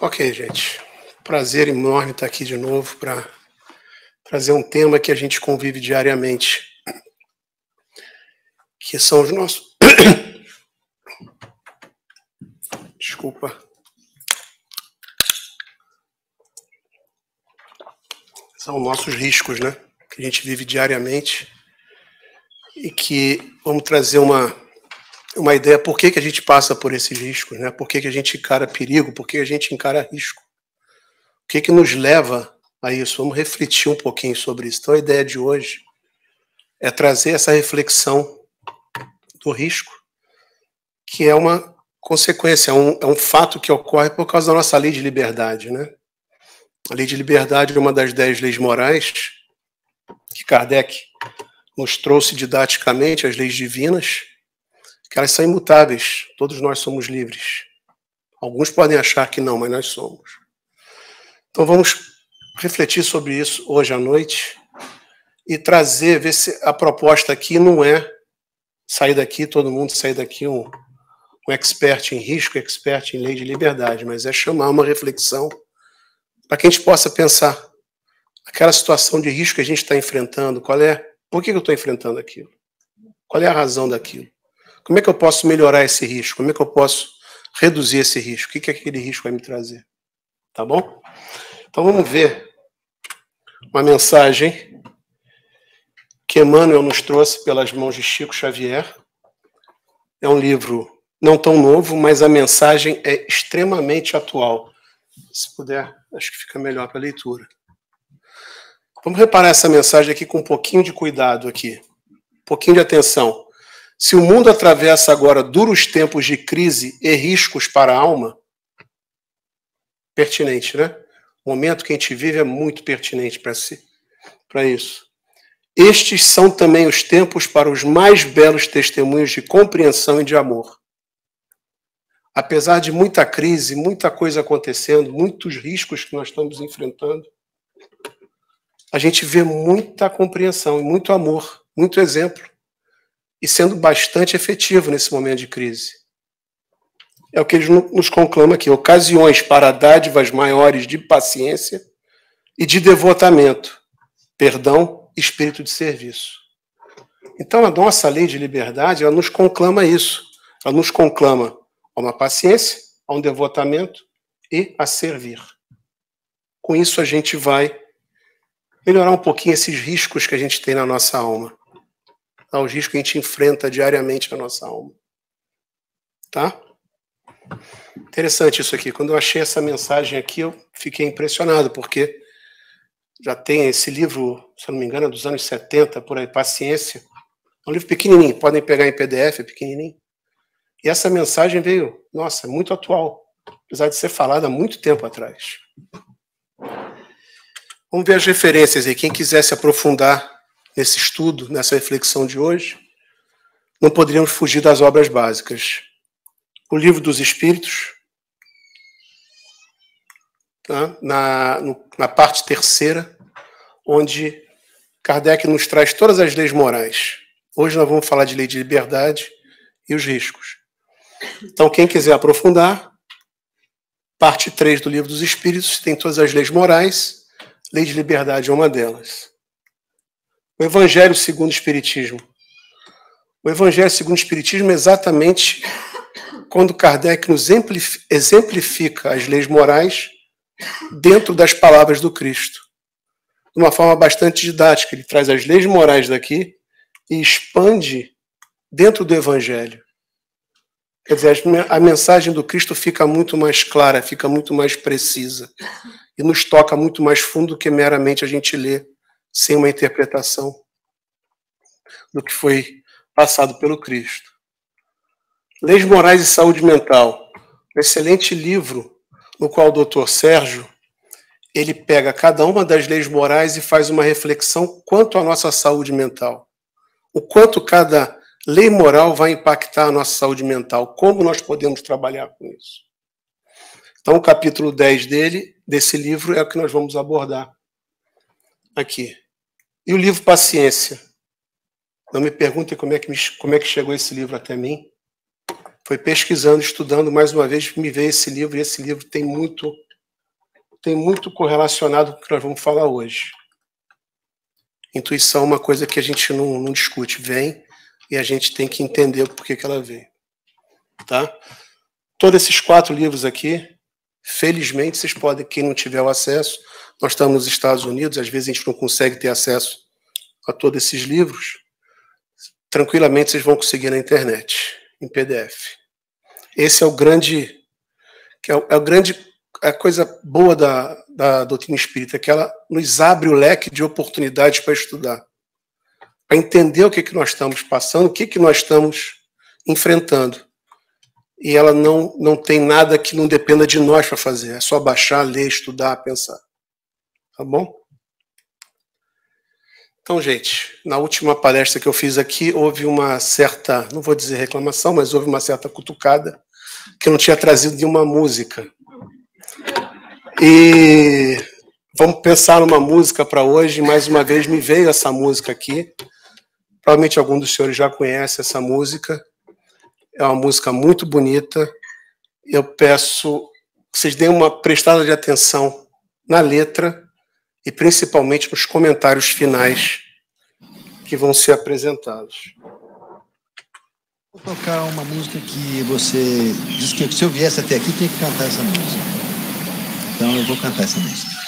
Ok, gente. Prazer enorme estar aqui de novo para trazer um tema que a gente convive diariamente, que são os nossos... Desculpa. São nossos riscos, né? Que a gente vive diariamente e que vamos trazer uma ideia por que a gente passa por esses riscos, né? Por que a gente encara perigo, por que a gente encara risco. O que nos leva a isso? Vamos refletir um pouquinho sobre isso. Então a ideia de hoje é trazer essa reflexão do risco, que é uma consequência, é um fato que ocorre por causa da nossa lei de liberdade, né? A lei de liberdade é uma das 10 leis morais que Kardec nos trouxe didaticamente, as leis divinas, que elas são imutáveis, todos nós somos livres. Alguns podem achar que não, mas nós somos. Então vamos refletir sobre isso hoje à noite e trazer, ver se a proposta aqui não é sair daqui, todo mundo sair daqui um expert em risco, expert em lei de liberdade, mas é chamar uma reflexão para que a gente possa pensar aquela situação de risco que a gente está enfrentando, por que eu estou enfrentando aquilo? Qual é a razão daquilo? Como é que eu posso melhorar esse risco? Como é que eu posso reduzir esse risco? O que aquele risco vai me trazer? Tá bom? Então vamos ver uma mensagem que Emmanuel nos trouxe pelas mãos de Chico Xavier. É um livro não tão novo, mas a mensagem é extremamente atual. Se puder, acho que fica melhor para a leitura. Vamos reparar essa mensagem aqui com um pouquinho de cuidado aqui, um pouquinho de atenção. Se o mundo atravessa agora duros tempos de crise e riscos para a alma, pertinente, né? O momento que a gente vive é muito pertinente para isso. Estes são também os tempos para os mais belos testemunhos de compreensão e de amor. Apesar de muita crise, muita coisa acontecendo, muitos riscos que nós estamos enfrentando, a gente vê muita compreensão e muito amor, muito exemplo, e sendo bastante efetivo nesse momento de crise. É o que ele nos conclama aqui, ocasiões para dádivas maiores de paciência e de devotamento, perdão e espírito de serviço. Então, a nossa lei de liberdade, ela nos conclama isso. Ela nos conclama a uma paciência, a um devotamento e a servir. Com isso, a gente vai melhorar um pouquinho esses riscos que a gente tem na nossa alma. Os riscos que a gente enfrenta diariamente na nossa alma. Tá? Interessante isso aqui. Quando eu achei essa mensagem aqui, eu fiquei impressionado, porque já tem esse livro, se eu não me engano, é dos anos 70, por aí, Paciência. É um livro pequenininho, podem pegar em PDF, é pequenininho. E essa mensagem veio, nossa, muito atual, apesar de ser falada há muito tempo atrás. Vamos ver as referências aí. Quem quiser se aprofundar nesse estudo, nessa reflexão de hoje, não poderíamos fugir das obras básicas. O Livro dos Espíritos, tá? na parte terceira, onde Kardec nos traz todas as leis morais. Hoje nós vamos falar de lei de liberdade e os riscos. Então, quem quiser aprofundar, parte 3 do Livro dos Espíritos tem todas as leis morais, lei de liberdade é uma delas. O Evangelho segundo o Espiritismo. O Evangelho segundo o Espiritismo é exatamente quando Kardec nos exemplifica as leis morais dentro das palavras do Cristo. De uma forma bastante didática. Ele traz as leis morais daqui e expande dentro do Evangelho. Quer dizer, a mensagem do Cristo fica muito mais clara, fica muito mais precisa e nos toca muito mais fundo do que meramente a gente ler sem uma interpretação do que foi passado pelo Cristo. Leis Morais e Saúde Mental. Um excelente livro no qual o Dr. Sérgio ele pega cada uma das leis morais e faz uma reflexão quanto à nossa saúde mental. O quanto cada lei moral vai impactar a nossa saúde mental. Como nós podemos trabalhar com isso. Então, o capítulo 10 desse livro é o que nós vamos abordar aqui. E o livro Paciência. Não me perguntem como é que chegou esse livro até mim. Foi pesquisando, estudando, mais uma vez me veio esse livro, e esse livro tem muito tem muito correlacionado com o que nós vamos falar hoje. Intuição é uma coisa que a gente não discute, vem e a gente tem que entender por que ela veio. Tá? Todos esses 4 livros aqui, felizmente, vocês podem, quem não tiver o acesso, nós estamos nos Estados Unidos, às vezes a gente não consegue ter acesso a todos esses livros, tranquilamente vocês vão conseguir na internet, em PDF. Esse é o grande, a coisa boa da doutrina espírita, que ela nos abre o leque de oportunidades para estudar, para entender o que nós estamos passando, o que nós estamos enfrentando. E ela não tem nada que não dependa de nós para fazer, é só baixar, ler, estudar, pensar. Tá bom? Então, gente, na última palestra que eu fiz aqui, houve uma certa, não vou dizer reclamação, mas houve uma certa cutucada, que eu não tinha trazido nenhuma música. E vamos pensar numa música para hoje, mais uma vez me veio essa música aqui, provavelmente algum dos senhores já conhece essa música, é uma música muito bonita, eu peço que vocês deem uma prestada de atenção na letra, e principalmente nos comentários finais que vão ser apresentados. Vou tocar uma música que você disse que se eu viesse até aqui tinha que cantar essa música. Então eu vou cantar essa música.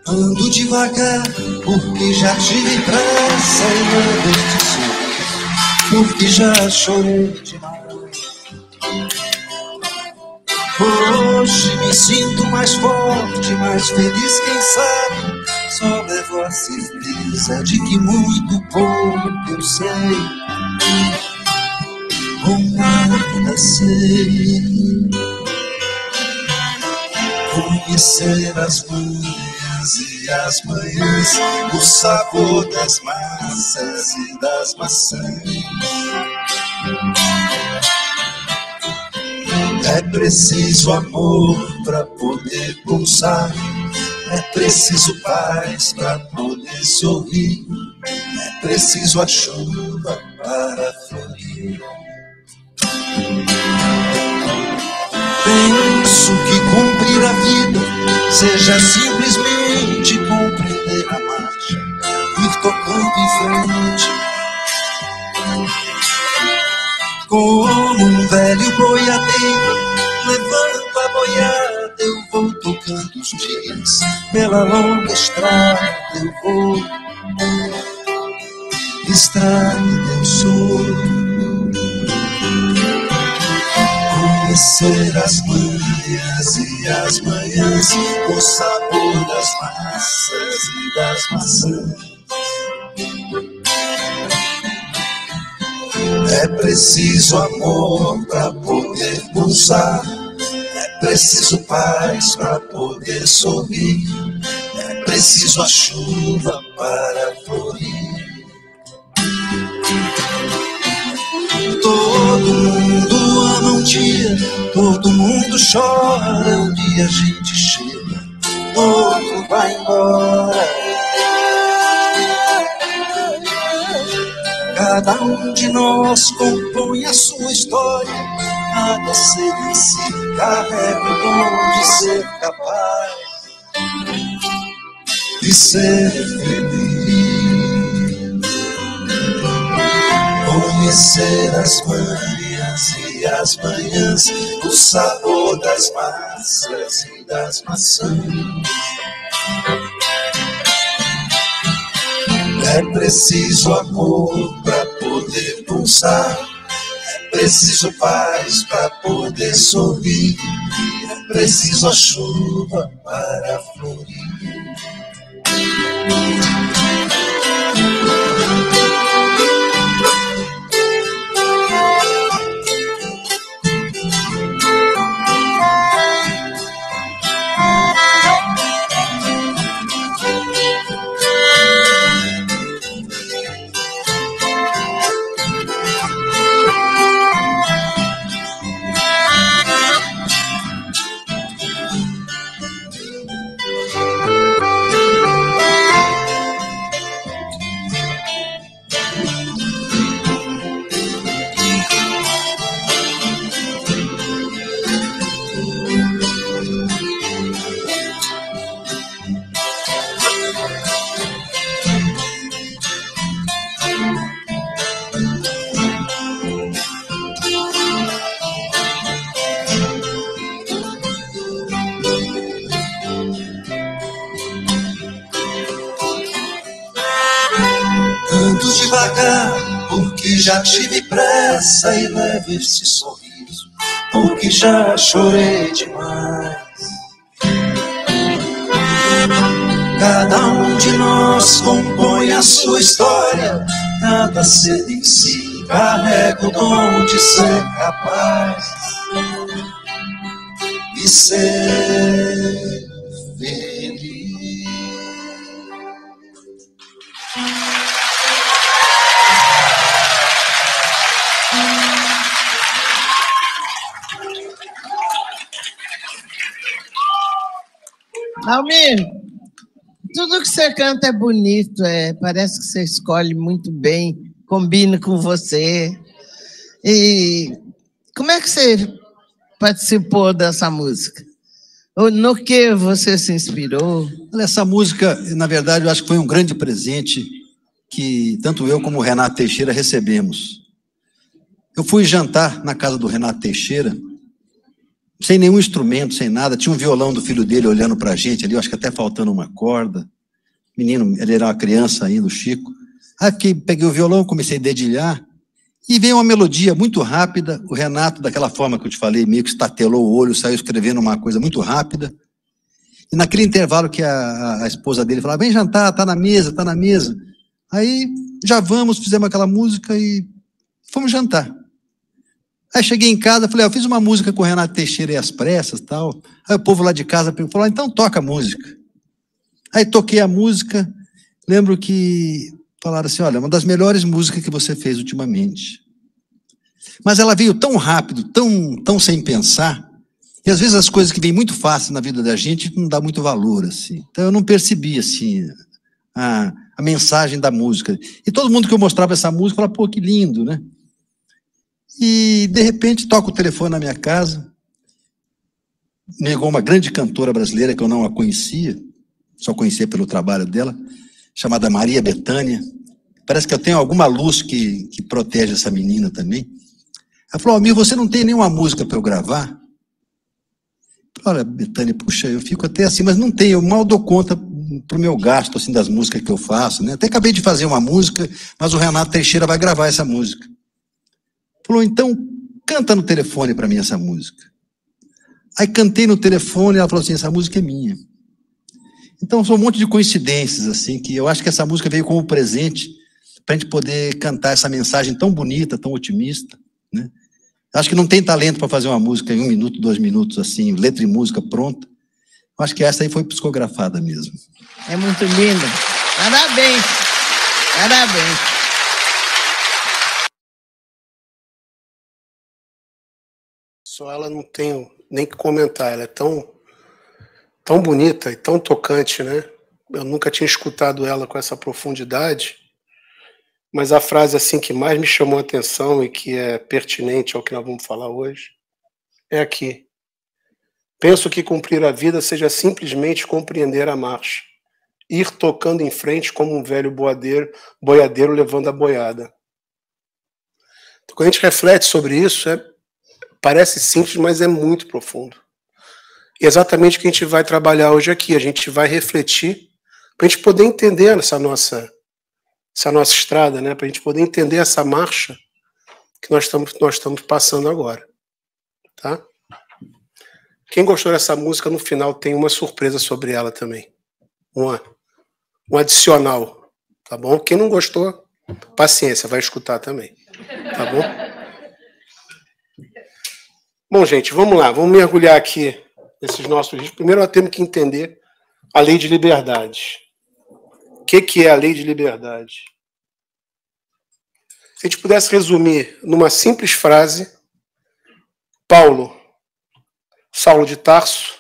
Ando devagar, porque já tive pressa e não deste sorriso, porque já chorei demais. Hoje me sinto mais forte, mais feliz, quem sabe, só levo a certeza de que muito pouco eu sei, ou nada sei. Conhecer as manhãs e as manhãs, o sabor das massas e das maçãs. É preciso amor para poder pulsar, é preciso paz para poder sorrir, é preciso a chuva para florir. Penso que cumprir a vida seja simplesmente compreender a marcha, ir tocando em frente. Como um velho boiadeiro, levando a boiada, eu vou tocando os dias. Pela longa estrada eu vou, estrada eu sou. Conhecer as manhãs e as manhãs, o sabor das massas e das maçãs. É preciso amor para poder pulsar, é preciso paz para poder sorrir, é preciso a chuva para florir. Todo mundo ama um dia, todo mundo chora, um dia a gente chega, outro vai embora. Cada um de nós compõe a sua história, cada ser em si carrega o dom de ser capaz de ser feliz. Conhecer as manhãs e as manhãs, o sabor das massas e das maçãs. É preciso amor para poder pulsar, é preciso paz para poder sorrir, é preciso a chuva para florir. Ando devagar, porque já tive pressa, e levo esse sorriso, porque já chorei demais. Cada um de nós compõe a sua história, cada ser em si carrega o dom de ser capaz e ser feliz. Almir, tudo que você canta é bonito, parece que você escolhe muito bem, combina com você. E como é que você participou dessa música? No que você se inspirou? Olha, essa música, na verdade, eu acho que foi um grande presente que tanto eu como o Renato Teixeira recebemos. Eu fui jantar na casa do Renato Teixeira, sem nenhum instrumento, sem nada. Tinha um violão do filho dele olhando pra gente ali, eu acho que até faltando uma corda. Menino, ele era uma criança ainda, o Chico. Aí peguei o violão, comecei a dedilhar, e veio uma melodia muito rápida. O Renato, daquela forma que eu te falei, meio que estatelou o olho, saiu escrevendo uma coisa muito rápida. E naquele intervalo que a esposa dele falava, vem jantar, tá na mesa, tá na mesa. Aí, já vamos, fizemos aquela música e fomos jantar. Aí cheguei em casa, falei, eu fiz uma música com o Renato Teixeira e as pressas e tal. Aí o povo lá de casa falou, então toca a música. Aí toquei a música, lembro que falaram assim, olha, uma das melhores músicas que você fez ultimamente. Mas ela veio tão rápido, tão sem pensar, e às vezes as coisas que vêm muito fácil na vida da gente não dá muito valor, assim. Então eu não percebi, assim, a mensagem da música. E todo mundo que eu mostrava essa música falava, pô, que lindo, né? E, de repente, toca o telefone na minha casa, ligou uma grande cantora brasileira que eu não a conhecia, só conhecia pelo trabalho dela, chamada Maria Bethânia. Parece que eu tenho alguma luz que protege essa menina também. Ela falou, Almir, você não tem nenhuma música para eu gravar? Olha, Bethânia, puxa, eu fico até assim, mas não tenho, eu mal dou conta pro meu gasto, assim, das músicas que eu faço, né? Até acabei de fazer uma música, mas o Renato Teixeira vai gravar essa música. Falou, então, canta no telefone para mim essa música. Aí cantei no telefone e ela falou assim, essa música é minha. Então, são um monte de coincidências, assim, que eu acho que essa música veio como presente para a gente poder cantar essa mensagem tão bonita, tão otimista, né? Acho que não tem talento para fazer uma música em 1 minuto, 2 minutos, assim, letra e música pronta. Acho que essa aí foi psicografada mesmo. É muito linda. Parabéns. Parabéns. Só ela não tenho nem que comentar, ela é tão bonita e tão tocante, né? Eu nunca tinha escutado ela com essa profundidade, mas a frase assim que mais me chamou a atenção e que é pertinente ao que nós vamos falar hoje é aqui. Penso que cumprir a vida seja simplesmente compreender a marcha, ir tocando em frente como um velho boiadeiro levando a boiada. Então, quando a gente reflete sobre isso, parece simples, mas é muito profundo. E é exatamente o que a gente vai trabalhar hoje aqui. A gente vai refletir para a gente poder entender essa nossa essa nossa estrada, né? Para a gente poder entender essa marcha que nós estamos passando agora, tá? Quem gostou dessa música, no final tem uma surpresa sobre ela também. Um adicional, tá bom? Quem não gostou, paciência, vai escutar também, tá bom? Bom, gente, vamos lá, vamos mergulhar aqui nesses nossos riscos. Primeiro nós temos que entender a lei de liberdade. O que é a lei de liberdade? Se a gente pudesse resumir numa simples frase, Saulo de Tarso,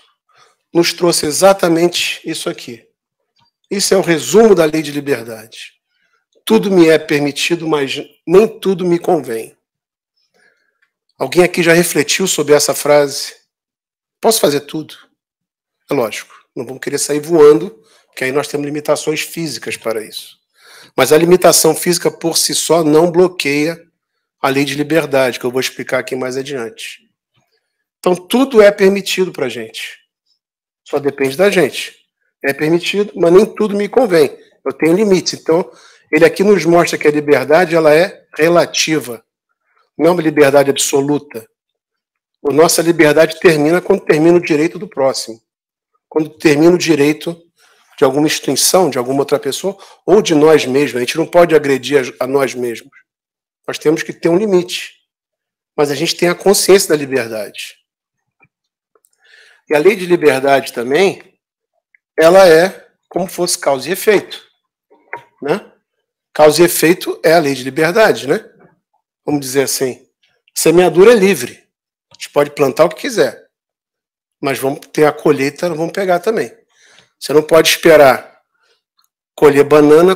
nos trouxe exatamente isso aqui. Isso é o resumo da lei de liberdade. Tudo me é permitido, mas nem tudo me convém. Alguém aqui já refletiu sobre essa frase? Posso fazer tudo? É lógico, não vamos querer sair voando, porque aí nós temos limitações físicas para isso. Mas a limitação física por si só não bloqueia a lei de liberdade, que eu vou explicar aqui mais adiante. Então, tudo é permitido para a gente. Só depende da gente. É permitido, mas nem tudo me convém. Eu tenho limites. Então, ele aqui nos mostra que a liberdade ela é relativa. Não é uma liberdade absoluta. A nossa liberdade termina quando termina o direito do próximo. Quando termina o direito de alguma instituição, de alguma outra pessoa, ou de nós mesmos. A gente não pode agredir a nós mesmos. Nós temos que ter um limite. Mas a gente tem a consciência da liberdade. E a lei de liberdade também, ela é como fosse causa e efeito, né? Causa e efeito é a lei de liberdade, né? Vamos dizer assim, semeadura é livre. A gente pode plantar o que quiser, mas vamos ter a colheita, vamos pegar também. Você não pode esperar colher banana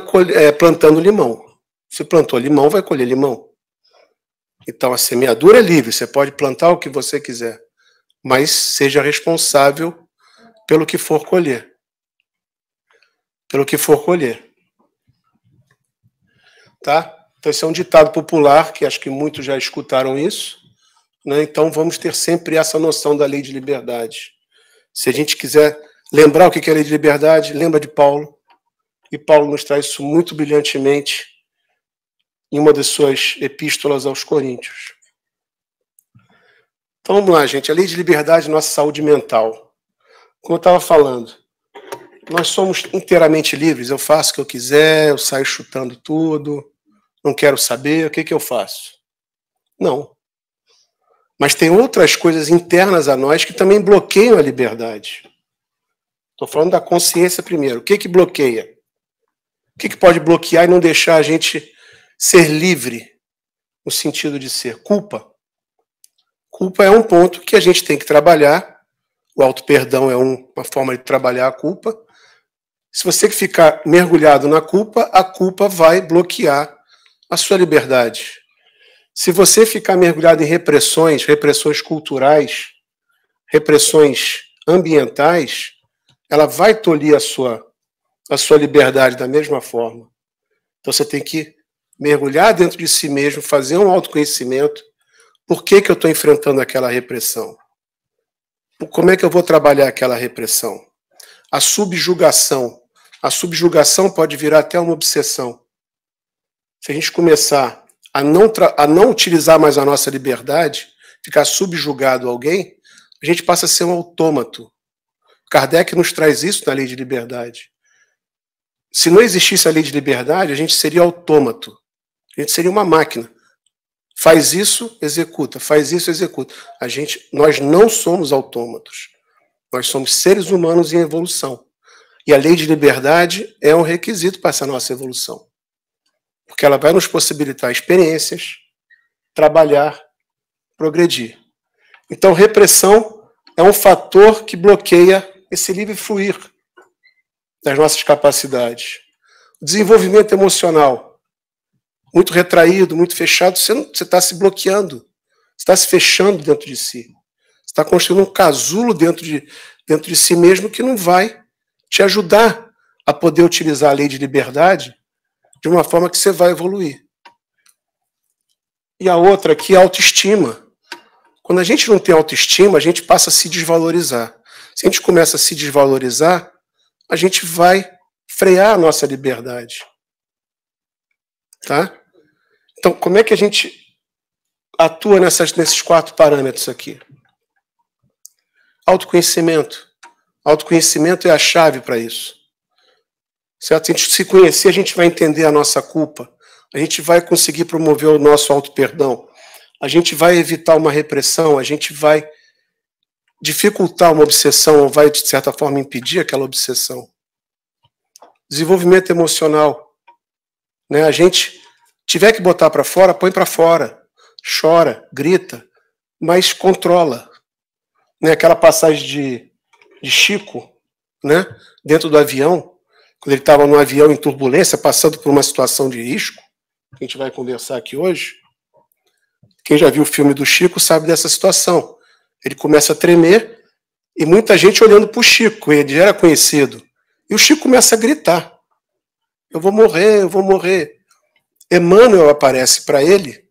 plantando limão. Se plantou limão, vai colher limão. Então a semeadura é livre, você pode plantar o que você quiser, mas seja responsável pelo que for colher. Pelo que for colher. Tá? Então, esse é um ditado popular, que acho que muitos já escutaram isso, né? Então, vamos ter sempre essa noção da lei de liberdade. Se a gente quiser lembrar o que é a lei de liberdade, lembra de Paulo. E Paulo nos traz isso muito brilhantemente em uma das suas epístolas aos Coríntios. Então, vamos lá, gente. A lei de liberdade é nossa saúde mental. Como eu estava falando, nós somos inteiramente livres. Eu faço o que eu quiser, eu saio chutando tudo, não quero saber, o que eu faço? Não. Mas tem outras coisas internas a nós que também bloqueiam a liberdade. Estou falando da consciência primeiro. O que bloqueia? O que pode bloquear e não deixar a gente ser livre, no sentido de ser? Culpa. Culpa é um ponto que a gente tem que trabalhar. O auto-perdão é uma forma de trabalhar a culpa. Se você ficar mergulhado na culpa, a culpa vai bloquear a sua liberdade. Se você ficar mergulhado em repressões culturais, repressões ambientais, ela vai tolir a sua liberdade da mesma forma. Então você tem que mergulhar dentro de si mesmo, fazer um autoconhecimento. Por que eu estou enfrentando aquela repressão? Como é que eu vou trabalhar aquela repressão? A subjugação. A subjugação pode virar até uma obsessão. Se a gente começar a não utilizar mais a nossa liberdade, ficar subjugado a alguém, a gente passa a ser um autômato. Kardec nos traz isso na lei de liberdade. Se não existisse a lei de liberdade, a gente seria autômato. A gente seria uma máquina. Faz isso, executa. Faz isso, executa. Nós não somos autômatos. Nós somos seres humanos em evolução. E a lei de liberdade é um requisito para essa nossa evolução. Porque ela vai nos possibilitar experiências, trabalhar, progredir. Então, repressão é um fator que bloqueia esse livre fluir das nossas capacidades. O desenvolvimento emocional, muito retraído, muito fechado, você está se bloqueando, você está se fechando dentro de si. Você está construindo um casulo dentro de si mesmo que não vai te ajudar a poder utilizar a lei de liberdade de uma forma que você vai evoluir. E a outra aqui é a autoestima. Quando a gente não tem autoestima, a gente passa a se desvalorizar. Se a gente começa a se desvalorizar, a gente vai frear a nossa liberdade. Tá? Então, como é que a gente atua nesses 4 parâmetros aqui? Autoconhecimento. Autoconhecimento é a chave para isso. Certo? Se a gente se conhecer, a gente vai entender a nossa culpa. A gente vai conseguir promover o nosso auto-perdão. A gente vai evitar uma repressão, a gente vai dificultar uma obsessão, ou vai, de certa forma, impedir aquela obsessão. Desenvolvimento emocional. Né? A gente tiver que botar para fora, põe para fora. Chora, grita, mas controla. Né? Aquela passagem de Chico, né? Dentro do avião, quando ele estava no avião em turbulência, passando por uma situação de risco, que a gente vai conversar aqui hoje. Quem já viu o filme do Chico sabe dessa situação. Ele começa a tremer e muita gente olhando para o Chico, ele já era conhecido. E o Chico começa a gritar. Eu vou morrer, eu vou morrer. Emmanuel aparece para ele,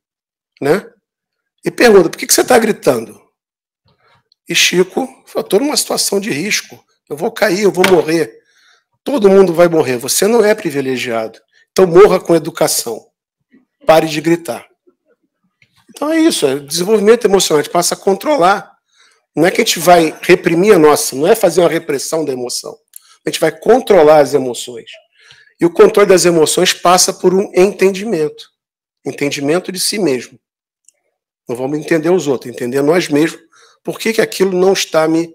né? E pergunta, por que você está gritando? E Chico, eu estou numa situação de risco. Eu vou cair, eu vou morrer. Todo mundo vai morrer. Você não é privilegiado. Então morra com educação. Pare de gritar. Então é isso, é desenvolvimento emocional. A gente passa a controlar. Não é que a gente vai reprimir a nossa, não é fazer uma repressão da emoção. A gente vai controlar as emoções. E o controle das emoções passa por um entendimento. Entendimento de si mesmo. Não vamos entender os outros, entender nós mesmos. Por que aquilo não está me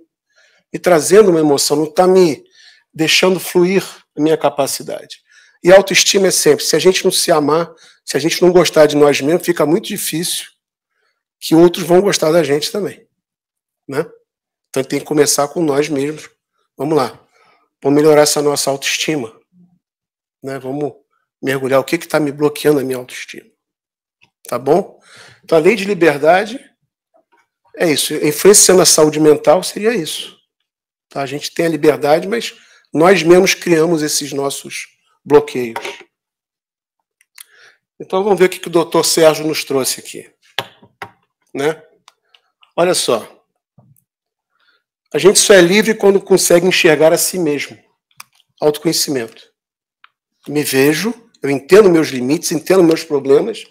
trazendo uma emoção, não está me deixando fluir a minha capacidade. E a autoestima é sempre, se a gente não se amar, se a gente não gostar de nós mesmos, fica muito difícil que outros vão gostar da gente também. Né? Então tem que começar com nós mesmos. Vamos lá. Vamos melhorar essa nossa autoestima. Né? Vamos mergulhar o que está me bloqueando a minha autoestima. Tá bom? Então a lei de liberdade é isso. Influenciando a saúde mental seria isso. Tá? A gente tem a liberdade, mas nós mesmos criamos esses nossos bloqueios. Então vamos ver o que o doutor Sérgio nos trouxe aqui. Né? Olha só. A gente só é livre quando consegue enxergar a si mesmo. Autoconhecimento. Me vejo, eu entendo meus limites, entendo meus problemas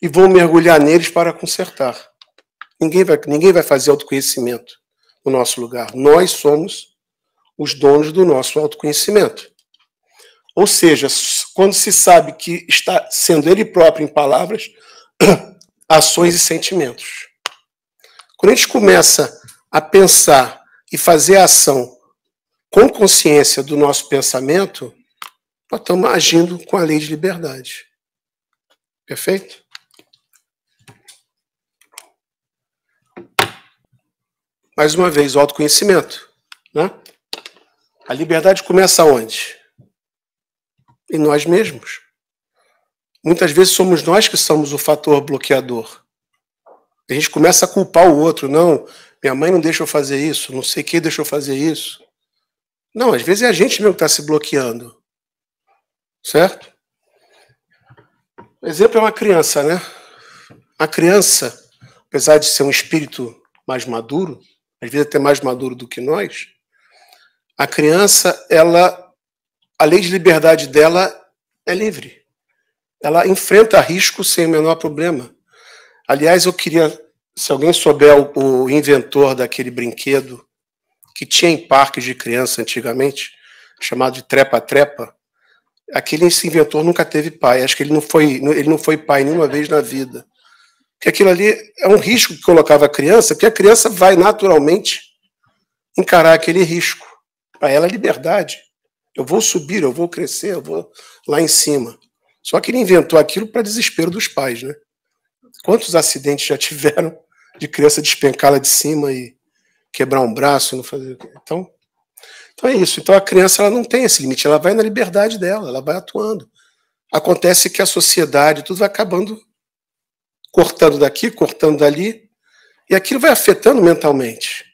e vou mergulhar neles para consertar. Ninguém vai fazer autoconhecimento no nosso lugar. Nós somos os donos do nosso autoconhecimento. Ou seja, quando se sabe que está sendo ele próprio em palavras, ações e sentimentos. Quando a gente começa a pensar e fazer a ação com consciência do nosso pensamento, nós estamos agindo com a lei de liberdade. Perfeito? Mais uma vez, o autoconhecimento. Né? A liberdade começa onde? Em nós mesmos. Muitas vezes somos nós que somos o fator bloqueador. A gente começa a culpar o outro. Não, minha mãe não deixa eu fazer isso, não sei quem deixou eu fazer isso. Não, às vezes é a gente mesmo que está se bloqueando. Certo? O exemplo é uma criança, né? A criança, apesar de ser um espírito mais maduro, às vezes até mais maduro do que nós, a criança, a lei de liberdade dela é livre. Ela enfrenta risco sem o menor problema. Aliás, eu queria, se alguém souber o inventor daquele brinquedo que tinha em parques de criança antigamente, chamado de trepa-trepa, esse inventor nunca teve pai. Acho que ele não foi pai nenhuma vez na vida. Porque aquilo ali é um risco que colocava a criança, porque a criança vai naturalmente encarar aquele risco. Para ela é liberdade. Eu vou subir, eu vou crescer, eu vou lá em cima. Só que ele inventou aquilo para desespero dos pais, né? Quantos acidentes já tiveram de criança despencar lá de cima e quebrar um braço e não fazer... Então é isso. Então a criança ela não tem esse limite, ela vai na liberdade dela, ela vai atuando. Acontece que a sociedade, tudo vai acabando cortando daqui, cortando dali, e aquilo vai afetando mentalmente.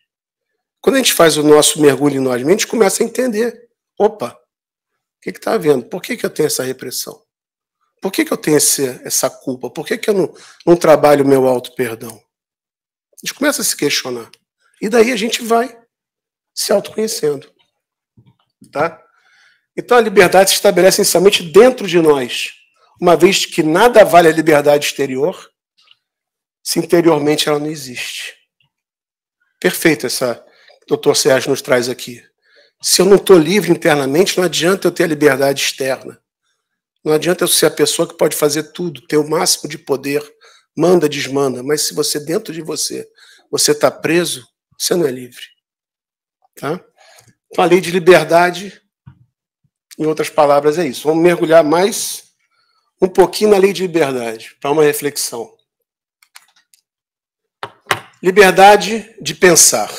Quando a gente faz o nosso mergulho em nós mesmos, a gente começa a entender. Opa, o que está havendo? Por que eu tenho essa repressão? Por que eu tenho essa culpa? Por que eu não trabalho o meu auto-perdão? A gente começa a se questionar. E daí a gente vai se autoconhecendo. Tá? Então a liberdade se estabelece somente dentro de nós. uma vez que nada vale a liberdade exterior, se interiormente ela não existe. Perfeito essa que o Dr. Sérgio nos traz aqui. Se eu não estou livre internamente, não adianta eu ter a liberdade externa. Não adianta eu ser a pessoa que pode fazer tudo, ter o máximo de poder, manda, desmanda, mas se você, dentro de você está preso, você não é livre. Tá? Então, a lei de liberdade, em outras palavras, é isso. Vamos mergulhar mais um pouquinho na lei de liberdade, para uma reflexão. Liberdade de pensar.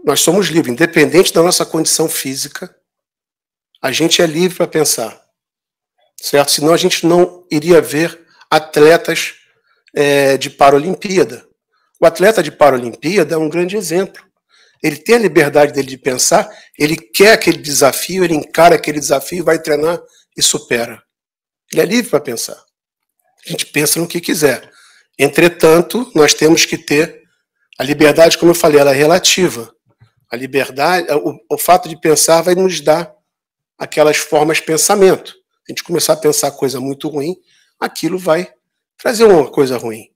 Nós somos livres, independente da nossa condição física, a gente é livre para pensar. Certo? Senão a gente não iria ver atletas de Paralimpíada. O atleta de Paralimpíada é um grande exemplo. Ele tem a liberdade dele de pensar, ele quer aquele desafio, ele encara aquele desafio, vai treinar e supera. Ele é livre para pensar. A gente pensa no que quiser. Entretanto, nós temos que ter a liberdade, como eu falei, ela é relativa. A liberdade, o fato de pensar vai nos dar aquelas formas de pensamento. Se a gente começar a pensar coisa muito ruim, aquilo vai trazer uma coisa ruim.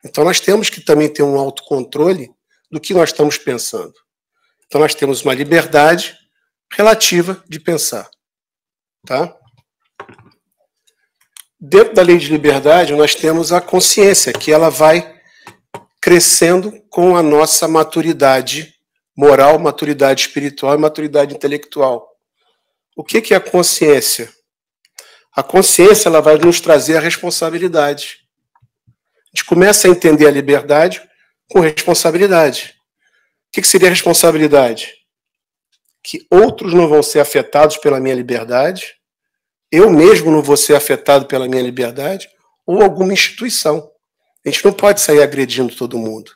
Então nós temos que também ter um autocontrole do que nós estamos pensando. Então nós temos uma liberdade relativa de pensar. Tá? Dentro da lei de liberdade, nós temos a consciência, que ela vai crescendo com a nossa maturidade moral, maturidade espiritual e maturidade intelectual. O que é a consciência? A consciência ela vai nos trazer a responsabilidade. A gente começa a entender a liberdade com responsabilidade. O que seria a responsabilidade? Que outros não vão ser afetados pela minha liberdade, eu mesmo não vou ser afetado pela minha liberdade, ou alguma instituição. A gente não pode sair agredindo todo mundo.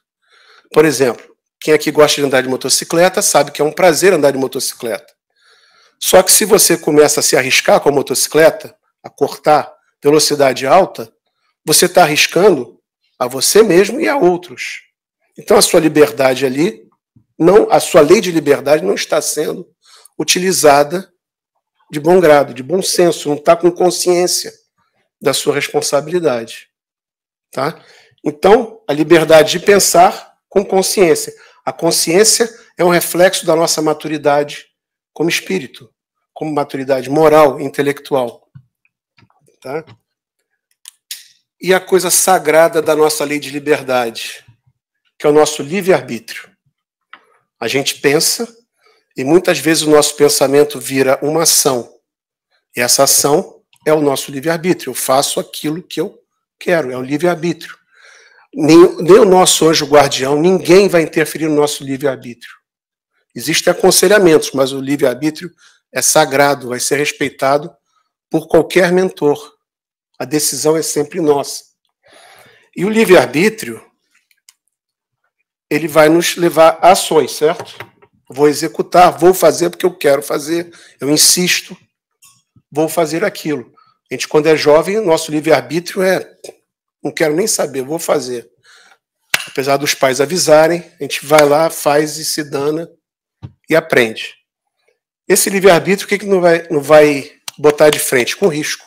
Por exemplo, quem aqui gosta de andar de motocicleta sabe que é um prazer andar de motocicleta. Só que se você começa a se arriscar com a motocicleta, a cortar velocidade alta, você está arriscando a você mesmo e a outros. Então a sua liberdade ali, a sua lei de liberdade não está sendo utilizada de bom grado, de bom senso, não está com consciência da sua responsabilidade. Tá? Então, a liberdade de pensar com consciência. A consciência é um reflexo da nossa maturidade como espírito, como maturidade moral e intelectual. Tá? E a coisa sagrada da nossa lei de liberdade, que é o nosso livre-arbítrio. A gente pensa e muitas vezes o nosso pensamento vira uma ação. E essa ação é o nosso livre-arbítrio. Eu faço aquilo que eu quero, é o livre-arbítrio. Nem o nosso anjo guardião, ninguém vai interferir no nosso livre-arbítrio. Existem aconselhamentos, mas o livre-arbítrio é sagrado, vai ser respeitado por qualquer mentor. A decisão é sempre nossa. E o livre-arbítrio, ele vai nos levar a ações, certo? Vou executar, vou fazer porque eu quero fazer, eu insisto, vou fazer aquilo. A gente, quando é jovem, nosso livre-arbítrio não quero nem saber, vou fazer. Apesar dos pais avisarem, a gente vai lá, faz e se dana e aprende. Esse livre-arbítrio, o que não vai botar de frente? Com risco.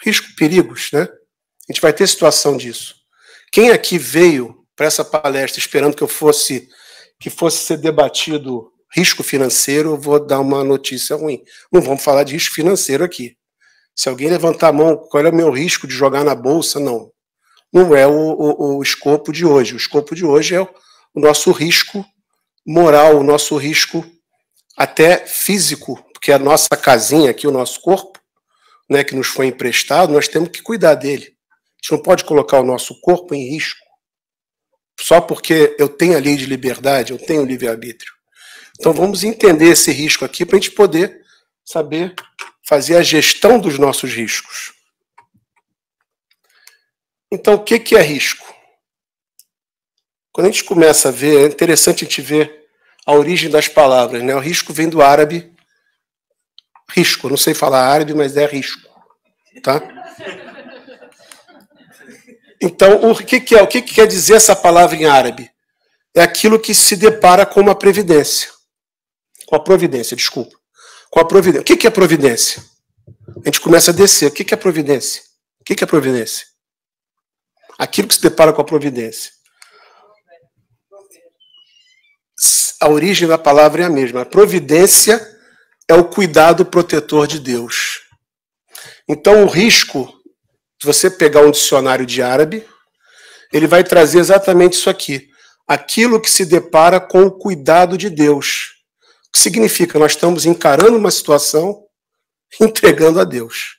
Risco, perigos, né? A gente vai ter situação disso. Quem aqui veio para essa palestra esperando que fosse ser debatido risco financeiro, eu vou dar uma notícia ruim. Não vamos falar de risco financeiro aqui. Se alguém levantar a mão, qual é o meu risco de jogar na bolsa? Não. Não é o escopo de hoje. O escopo de hoje é o nosso risco moral, o nosso risco até físico, porque a nossa casinha aqui, o nosso corpo, né, que nos foi emprestado, nós temos que cuidar dele. A gente não pode colocar o nosso corpo em risco só porque eu tenho a lei de liberdade, eu tenho o livre-arbítrio. Então vamos entender esse risco aqui para a gente poder saber fazer a gestão dos nossos riscos. Então, o que é risco? Quando a gente começa a ver, é interessante a gente ver a origem das palavras, né? O risco vem do árabe, risco, eu não sei falar árabe, mas é risco, tá? Então, o que quer dizer essa palavra em árabe? É aquilo que se depara com uma previdência. Com a providência, desculpa. Com a providência. O que é providência? a gente começa a descer. O que é providência? O que é providência? Aquilo que se depara com a providência. A origem da palavra é a mesma. A providência é o cuidado protetor de Deus. Então, o risco, se você pegar um dicionário de árabe, ele vai trazer exatamente isso aqui. Aquilo que se depara com o cuidado de Deus. O que significa? Nós estamos encarando uma situação, entregando a Deus.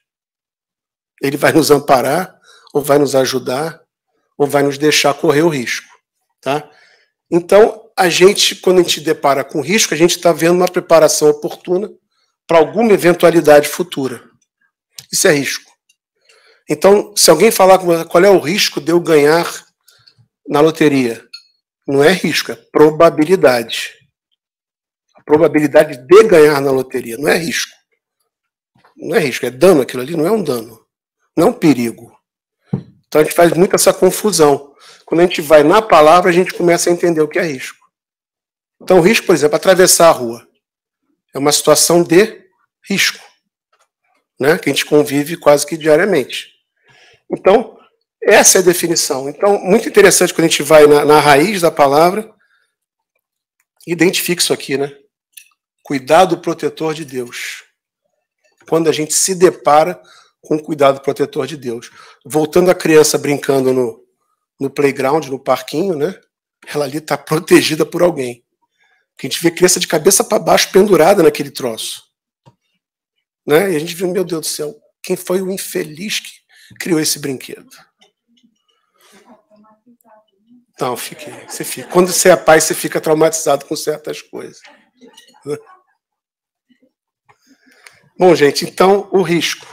Ele vai nos amparar, ou vai nos ajudar, ou vai nos deixar correr o risco. Tá? Então, quando a gente depara com risco, a gente está vendo uma preparação oportuna para alguma eventualidade futura. Isso é risco. Então, se alguém falar qual é o risco de eu ganhar na loteria, não é risco, é probabilidade. A probabilidade de ganhar na loteria não é risco. Não é risco, é dano aquilo ali, não é um dano. Não é um perigo. Então a gente faz muito essa confusão. Quando a gente vai na palavra, a gente começa a entender o que é risco. Então, o risco, por exemplo, atravessar a rua. É uma situação de risco, né? Que a gente convive quase que diariamente. Então, essa é a definição. Então, muito interessante quando a gente vai na raiz da palavra, identifica isso aqui, né? Cuidado protetor de Deus. Quando a gente se depara com o cuidado protetor de Deus. Voltando a criança brincando no playground, no parquinho, né? Ela ali está protegida por alguém. Que a gente vê criança de cabeça para baixo pendurada naquele troço. Né? E a gente vê, meu Deus do céu, quem foi o infeliz que criou esse brinquedo? Não, você fica. Quando você é pai, você fica traumatizado com certas coisas. Bom, gente, então o risco,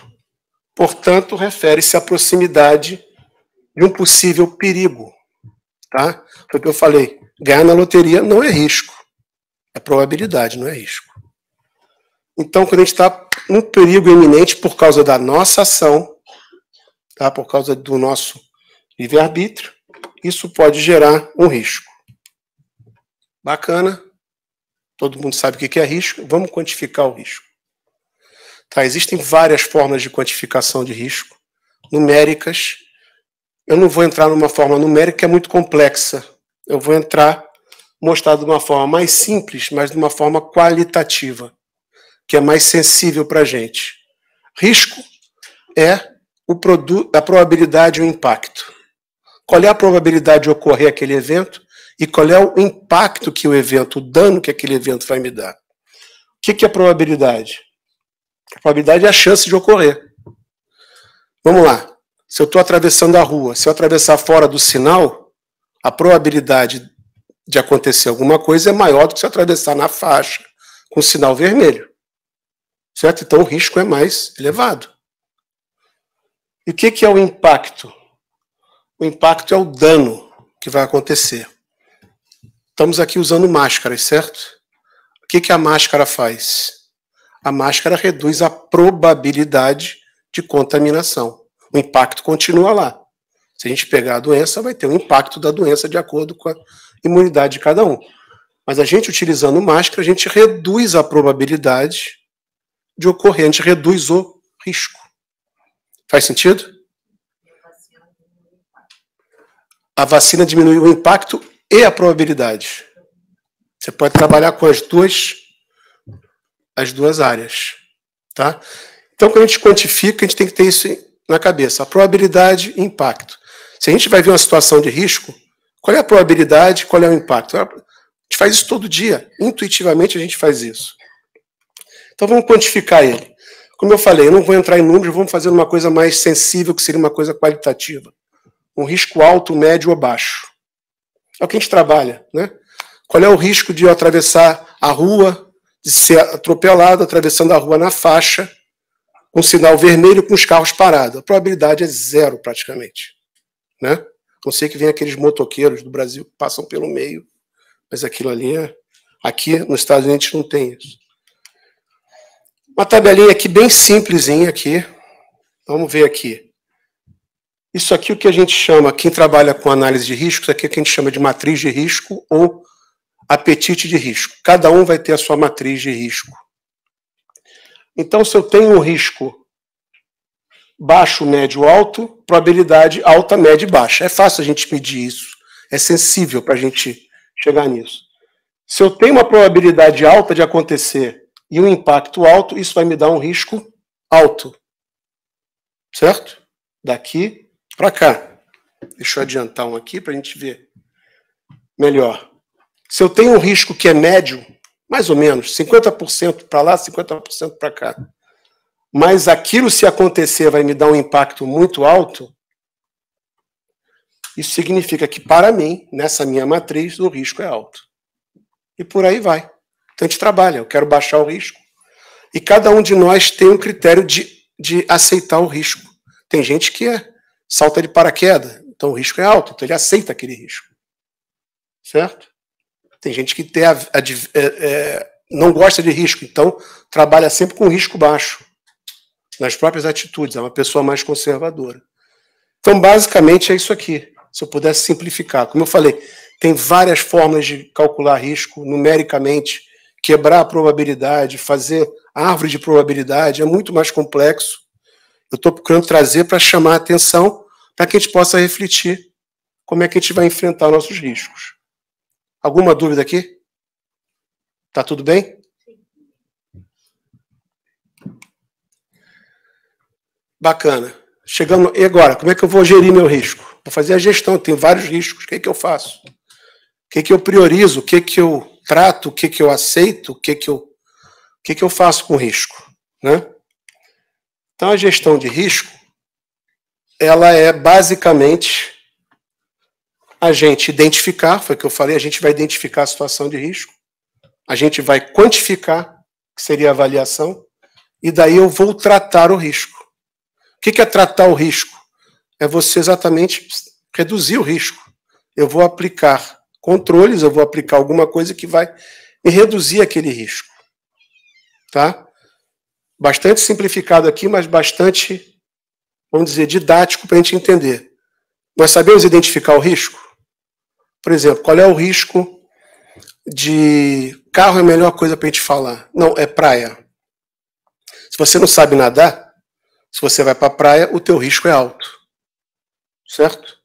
portanto, refere-se à proximidade de um possível perigo. Tá? Foi o que eu falei. Ganhar na loteria não é risco. É probabilidade, não é risco. Então, quando a gente está num perigo iminente por causa da nossa ação, tá? Por causa do nosso livre-arbítrio, isso pode gerar um risco. Bacana? Todo mundo sabe o que é risco. Vamos quantificar o risco. Tá? Existem várias formas de quantificação de risco, numéricas. Eu não vou entrar numa forma numérica que é muito complexa. Eu vou mostrar de uma forma mais simples, mas de uma forma qualitativa, que é mais sensível para a gente. Risco é a probabilidade e o impacto. Qual é a probabilidade de ocorrer aquele evento e qual é o impacto que o evento, o dano que aquele evento vai me dar. O que é probabilidade? A probabilidade é a chance de ocorrer. Vamos lá. Se eu estou atravessando a rua, se eu atravessar fora do sinal, a probabilidade de acontecer alguma coisa é maior do que se eu atravessar na faixa com sinal vermelho. Certo? Então o risco é mais elevado. E o que é o impacto? O impacto é o dano que vai acontecer. Estamos aqui usando máscaras, certo? O que a máscara faz? A máscara reduz a probabilidade de contaminação. O impacto continua lá. Se a gente pegar a doença, vai ter um impacto da doença de acordo com a imunidade de cada um. Mas a gente, utilizando máscara, a gente reduz a probabilidade de ocorrer, a gente reduz o risco. Faz sentido? A vacina diminui o impacto e a probabilidade. Você pode trabalhar com as duas áreas. Tá? Então, quando a gente quantifica, a gente tem que ter isso na cabeça. A probabilidade e impacto. Se a gente vai ver uma situação de risco, qual é a probabilidade, qual é o impacto? A gente faz isso todo dia. Intuitivamente, a gente faz isso. Então, vamos quantificar ele. Como eu falei, eu não vou entrar em números, vamos fazer uma coisa mais sensível, que seria uma coisa qualitativa. Um risco alto, médio ou baixo. É o que a gente trabalha, né? Qual é o risco de eu atravessar a rua, de ser atropelado, atravessando a rua na faixa, com sinal vermelho, com os carros parados? A probabilidade é zero, praticamente. Né? Não sei que vem aqueles motoqueiros do Brasil que passam pelo meio, mas aquilo ali, aqui nos Estados Unidos não tem isso. Uma tabelinha aqui bem simplesinha aqui. Vamos ver aqui. Isso aqui é o que a gente chama, quem trabalha com análise de risco, isso aqui é o que a gente chama de matriz de risco ou apetite de risco. Cada um vai ter a sua matriz de risco. Então, se eu tenho um risco baixo, médio, alto, probabilidade alta, média e baixa. É fácil a gente medir isso. É sensível para a gente chegar nisso. Se eu tenho uma probabilidade alta de acontecer e um impacto alto, isso vai me dar um risco alto. Certo? Daqui para cá. Deixa eu adiantar um aqui para a gente ver melhor. Se eu tenho um risco que é médio, mais ou menos, 50% para lá, 50% para cá, mas aquilo, se acontecer, vai me dar um impacto muito alto, isso significa que, para mim, nessa minha matriz, o risco é alto. E por aí vai. Então a gente trabalha, eu quero baixar o risco. E cada um de nós tem um critério de aceitar o risco. Tem gente que salta de paraquedas, então o risco é alto, então ele aceita aquele risco. Certo? Tem gente que não gosta de risco, então trabalha sempre com risco baixo, nas próprias atitudes, é uma pessoa mais conservadora. Então, basicamente, é isso aqui. Se eu pudesse simplificar. Como eu falei, tem várias formas de calcular risco numericamente, quebrar a probabilidade, fazer árvore de probabilidade, é muito mais complexo. Eu estou procurando trazer para chamar a atenção, para que a gente possa refletir como é que a gente vai enfrentar nossos riscos. Alguma dúvida aqui? Tá tudo bem? Bacana. Chegando. E agora, como é que eu vou gerir meu risco? Vou fazer a gestão, tenho vários riscos. O que é que eu faço? O que é que eu priorizo? O que é que eu trato? O que é que eu aceito? O que é que eu faço com o risco? Né? Então, a gestão de risco, ela é basicamente a gente identificar, foi o que eu falei, a gente vai identificar a situação de risco, a gente vai quantificar, que seria a avaliação, e daí eu vou tratar o risco. O que é tratar o risco? É você exatamente reduzir o risco. Eu vou aplicar controles, eu vou aplicar alguma coisa que vai me reduzir aquele risco. Tá? Bastante simplificado aqui, mas bastante, vamos dizer, didático para a gente entender. Nós sabemos identificar o risco? Por exemplo, qual é o risco de carro é a melhor coisa para a gente falar? Não, é praia. Se você não sabe nadar, se você vai para a praia, o teu risco é alto. Certo?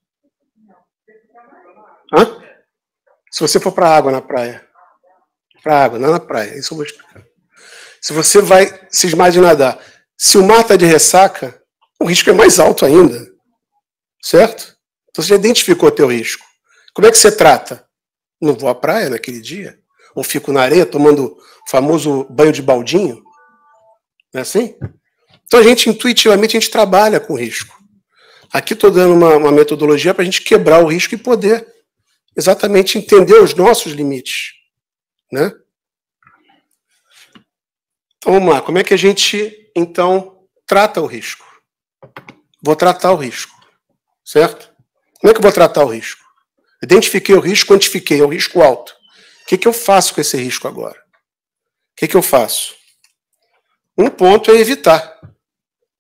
Hã? Se você for para a água na praia. Para a água, não na praia. Isso eu vou explicar. Se você vai cismar de nadar, se o mar está de ressaca, o risco é mais alto ainda. Certo? Então você já identificou o teu risco. Como é que você trata? Não vou à praia naquele dia? Ou fico na areia tomando o famoso banho de baldinho? Não é assim? Então, intuitivamente, a gente trabalha com risco. Aqui estou dando uma metodologia para a gente quebrar o risco e poder exatamente entender os nossos limites. Né? Então, vamos lá. Como é que a gente, então, trata o risco? Vou tratar o risco. Certo? Como é que eu vou tratar o risco? Identifiquei o risco, quantifiquei, é o risco alto. O que eu faço com esse risco agora? O que eu faço? Um ponto é evitar.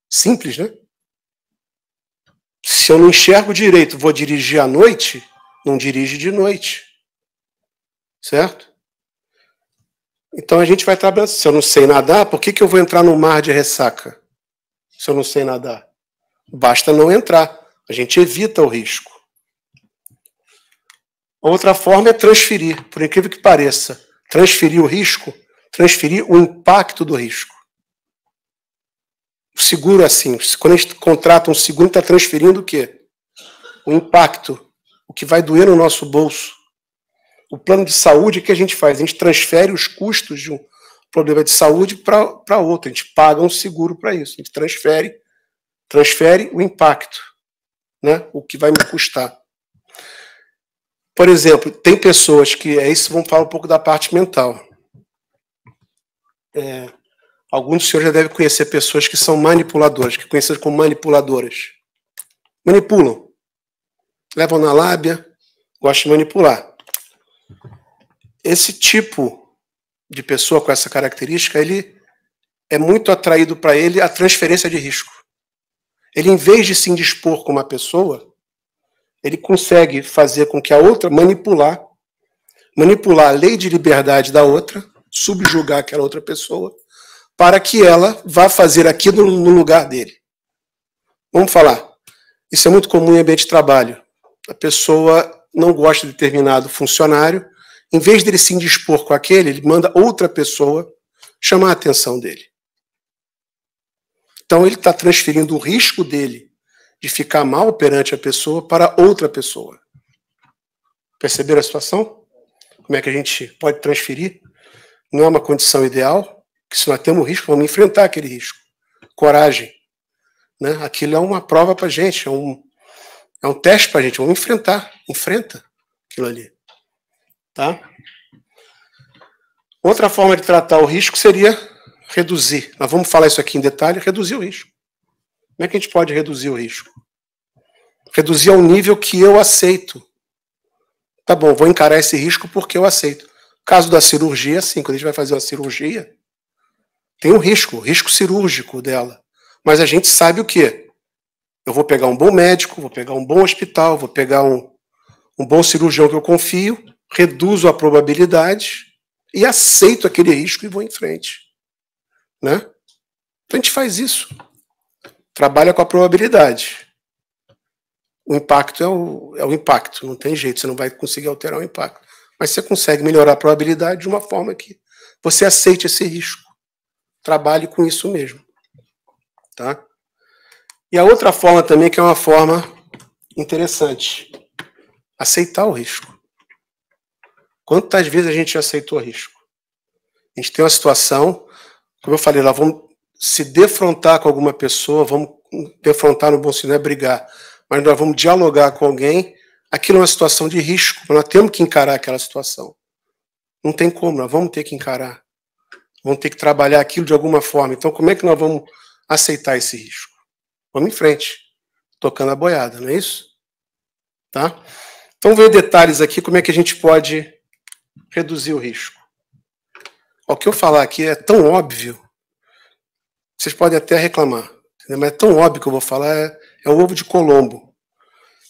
Simples, né? Se eu não enxergo direito, vou dirigir à noite, não dirige de noite. Certo? Então a gente vai trabalhar. Se eu não sei nadar, por que eu vou entrar no mar de ressaca? Se eu não sei nadar? Basta não entrar. A gente evita o risco. Outra forma é transferir, por incrível que pareça. Transferir o risco, transferir o impacto do risco. O seguro é assim, quando a gente contrata um seguro, está transferindo o quê? O impacto, o que vai doer no nosso bolso. O plano de saúde, o que a gente faz? A gente transfere os custos de um problema de saúde para outro. A gente paga um seguro para isso. A gente transfere o impacto, né? O que vai me custar. Por exemplo, tem pessoas que, isso vamos falar um pouco da parte mental. Alguns dos senhores já devem conhecer pessoas que são manipuladoras, que conhecem como manipuladoras. Manipulam. Levam na lábia, gostam de manipular. Esse tipo de pessoa com essa característica, ele é muito atraído para ele a transferência de risco. Ele, em vez de se indispor com uma pessoa, ele consegue fazer com que a outra manipular a lei de liberdade da outra, subjugar aquela outra pessoa, para que ela vá fazer aquilo no lugar dele. Vamos falar. Isso é muito comum em ambiente de trabalho. A pessoa não gosta de determinado funcionário, em vez dele se indispor com aquele, ele manda outra pessoa chamar a atenção dele. Então ele está transferindo o risco dele de ficar mal perante a pessoa para outra pessoa. Perceberam a situação? Como é que a gente pode transferir? Não é uma condição ideal, que se nós temos risco, vamos enfrentar aquele risco. Coragem. Né? Aquilo é uma prova para a gente, é um teste para a gente, vamos enfrentar. Enfrenta aquilo ali. Tá? Outra forma de tratar o risco seria reduzir. Nós vamos falar isso aqui em detalhe, reduzir o risco. Como é que a gente pode reduzir o risco? Reduzir ao nível que eu aceito. Tá bom, vou encarar esse risco porque eu aceito. Caso da cirurgia, sim, quando a gente vai fazer uma cirurgia, tem um risco, o risco cirúrgico dela. Mas a gente sabe o quê? Eu vou pegar um bom médico, vou pegar um bom hospital, vou pegar um bom cirurgião que eu confio, reduzo a probabilidade e aceito aquele risco e vou em frente. Né? Então a gente faz isso. Trabalha com a probabilidade. O impacto é o impacto, não tem jeito, você não vai conseguir alterar o impacto. Mas você consegue melhorar a probabilidade de uma forma que você aceite esse risco. Trabalhe com isso mesmo. Tá? E a outra forma também, que é uma forma interessante, aceitar o risco. Quantas vezes a gente já aceitou o risco? A gente tem uma situação, como eu falei, nós vamos se defrontar com alguma pessoa, vamos defrontar no bom sentido, não é brigar, mas nós vamos dialogar com alguém, aquilo é uma situação de risco, nós temos que encarar aquela situação. Não tem como, nós vamos ter que encarar. Vamos ter que trabalhar aquilo de alguma forma. Então, como é que nós vamos aceitar esse risco? Vamos em frente, tocando a boiada, não é isso? Tá? Então, vamos ver detalhes aqui, como é que a gente pode reduzir o risco. O que eu falar aqui é tão óbvio, vocês podem até reclamar, mas é tão óbvio que eu vou falar, é o ovo de Colombo.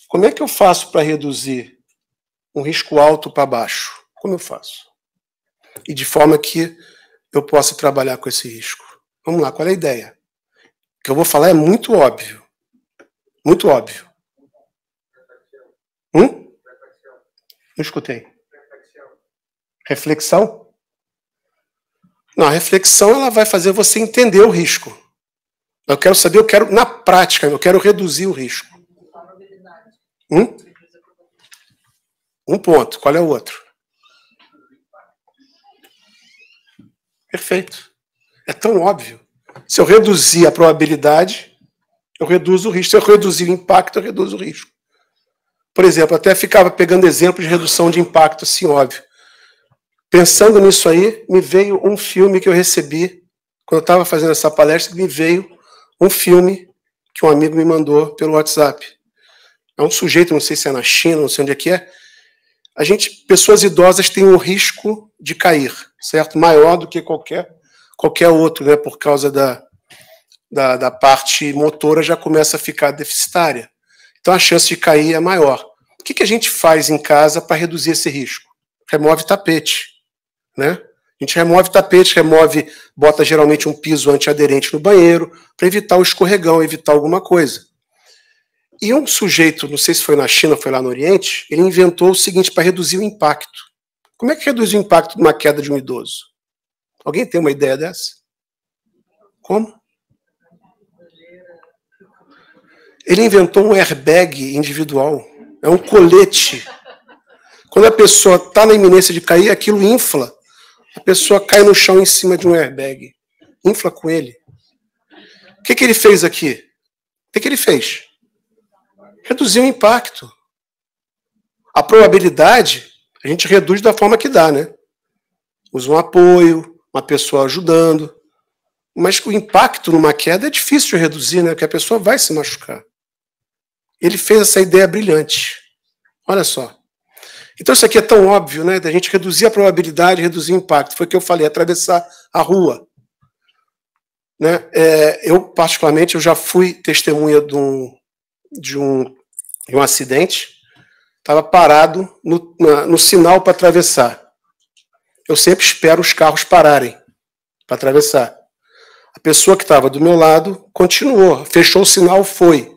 Como é que eu faço para reduzir um risco alto para baixo? Como eu faço? E de forma que eu possa trabalhar com esse risco. Vamos lá, qual é a ideia? O que eu vou falar é muito óbvio. Muito óbvio. Não escutei. Reflexão? Não, a reflexão ela vai fazer você entender o risco. Eu quero saber, na prática, eu quero reduzir o risco. Um ponto. Qual é o outro? Perfeito. É tão óbvio. Se eu reduzir a probabilidade, eu reduzo o risco. Se eu reduzir o impacto, eu reduzo o risco. Por exemplo, até ficava pegando exemplo de redução de impacto, assim, óbvio. Pensando nisso aí, me veio um filme que eu recebi, quando eu estava fazendo essa palestra, me veio um filme que um amigo me mandou pelo WhatsApp. É um sujeito, não sei se é na China, não sei onde é que é. Pessoas idosas têm um risco de cair, certo? Maior do que qualquer outro, né? Por causa da parte motora já começa a ficar deficitária. Então a chance de cair é maior. O que a gente faz em casa para reduzir esse risco? Remove tapete, né? A gente remove tapete, bota geralmente um piso antiaderente no banheiro para evitar o escorregão, evitar alguma coisa. E um sujeito, não sei se foi na China, foi lá no Oriente, ele inventou o seguinte para reduzir o impacto. Como é que reduz o impacto de uma queda de um idoso? Alguém tem uma ideia dessa? Como? Ele inventou um airbag individual. É um colete. Quando a pessoa está na iminência de cair, aquilo infla. A pessoa cai no chão em cima de um airbag. Infla com ele. O que ele fez aqui? O que ele fez? Reduzir o impacto. A probabilidade, a gente reduz da forma que dá, né? Usa um apoio, uma pessoa ajudando. Mas o impacto numa queda é difícil de reduzir, né? Porque a pessoa vai se machucar. Ele fez essa ideia brilhante. Olha só. Então isso aqui é tão óbvio, né? Da gente reduzir a probabilidade, reduzir o impacto. Foi o que eu falei, atravessar a rua. Né? Eu, particularmente, eu já fui testemunha de um acidente. Estava parado no sinal para atravessar. Eu sempre espero os carros pararem para atravessar. A pessoa que estava do meu lado continuou, fechou o sinal, foi.